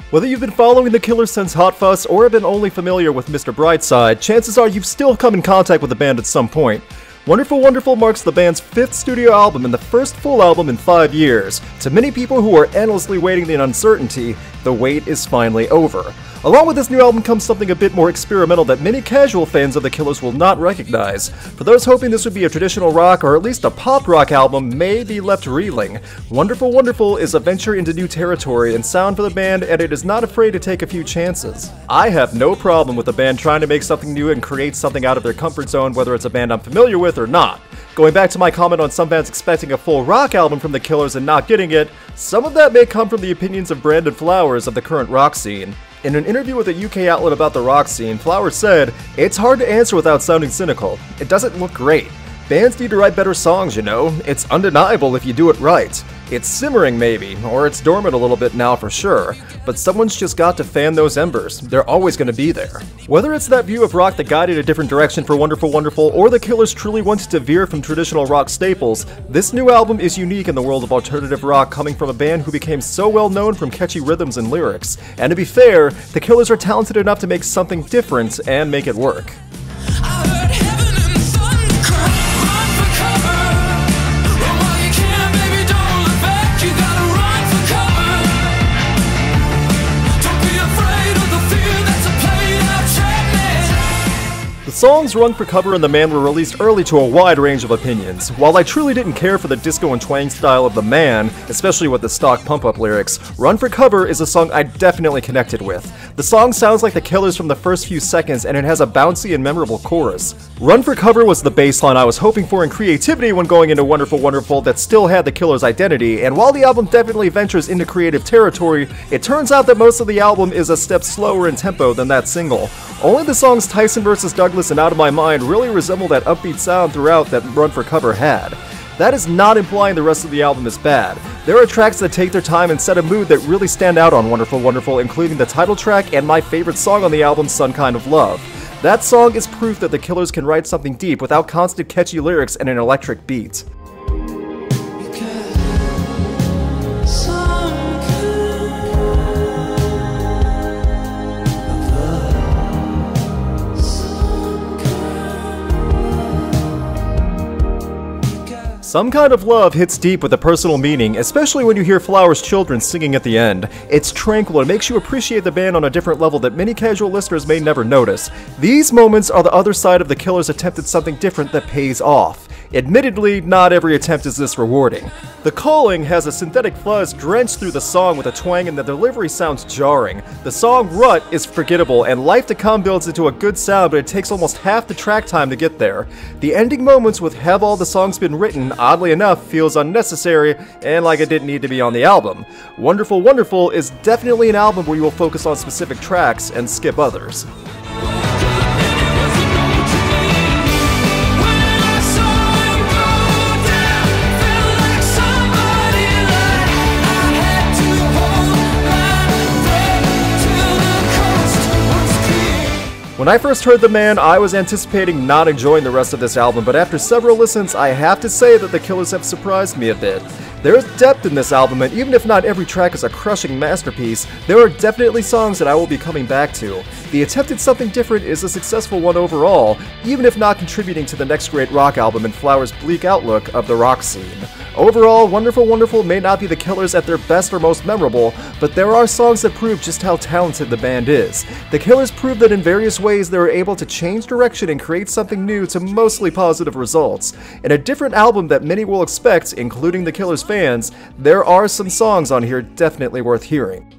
Whether you've been following the Killers since Hot Fuss or have been only familiar with Mr. Brightside, chances are you've still come in contact with the band at some point. Wonderful Wonderful marks the band's 5th studio album and the first full album in 5 years. To many people who are endlessly waiting in uncertainty, the wait is finally over. Along with this new album comes something a bit more experimental that many casual fans of the Killers will not recognize. For those hoping this would be a traditional rock or at least a pop rock album may be left reeling. Wonderful Wonderful is a venture into new territory and sound for the band, and it is not afraid to take a few chances. I have no problem with the band trying to make something new and create something out of their comfort zone, whether it's a band I'm familiar with or not. Going back to my comment on some fans expecting a full rock album from the Killers and not getting it, some of that may come from the opinions of Brandon Flowers of the current rock scene. In an interview with a UK outlet about the rock scene, Flowers said, "It's hard to answer without sounding cynical. It doesn't look great. Bands need to write better songs, you know. It's undeniable if you do it right. It's simmering maybe, or it's dormant a little bit now for sure, but someone's just got to fan those embers. They're always going to be there." Whether it's that view of rock that guided a different direction for Wonderful Wonderful, or the Killers truly wanted to veer from traditional rock staples, this new album is unique in the world of alternative rock, coming from a band who became so well known from catchy rhythms and lyrics. And to be fair, the Killers are talented enough to make something different and make it work. The songs Run for Cover and The Man were released early to a wide range of opinions. While I truly didn't care for the disco and twang style of The Man, especially with the stock pump-up lyrics, Run for Cover is a song I definitely connected with. The song sounds like the Killers from the first few seconds, and it has a bouncy and memorable chorus. Run for Cover was the baseline I was hoping for in creativity when going into Wonderful Wonderful that still had the Killers' identity, and while the album definitely ventures into creative territory, it turns out that most of the album is a step slower in tempo than that single. Only the songs Tyson vs. Douglas and Out of My Mind really resemble that upbeat sound throughout that Run for Cover had. That is not implying the rest of the album is bad. There are tracks that take their time and set a mood that really stand out on Wonderful Wonderful, including the title track and my favorite song on the album, Some Kind of Love. That song is proof that the Killers can write something deep without constant catchy lyrics and an electric beat. Some Kind of Love hits deep with a personal meaning, especially when you hear Flowers' children singing at the end. It's tranquil and makes you appreciate the band on a different level that many casual listeners may never notice. These moments are the other side of the Killers' attempt at something different that pays off. Admittedly, not every attempt is this rewarding. The Calling has a synthetic fuzz drenched through the song with a twang, and the delivery sounds jarring. The song Rut is forgettable, and Life to Come builds into a good sound, but it takes almost half the track time to get there. The ending moments with Have All the Songs Been Written, oddly enough, feels unnecessary and like it didn't need to be on the album. Wonderful Wonderful is definitely an album where you will focus on specific tracks and skip others. When I first heard The Man, I was anticipating not enjoying the rest of this album, but after several listens, I have to say that the Killers have surprised me a bit. There is depth in this album, and even if not every track is a crushing masterpiece, there are definitely songs that I will be coming back to. The attempt at something different is a successful one overall, even if not contributing to the next great rock album in Flowers' bleak outlook of the rock scene. Overall, Wonderful Wonderful may not be the Killers at their best or most memorable, but there are songs that prove just how talented the band is. The Killers prove that in various ways they were able to change direction and create something new to mostly positive results. In a different album that many will expect, including the Killers fans, there are some songs on here definitely worth hearing.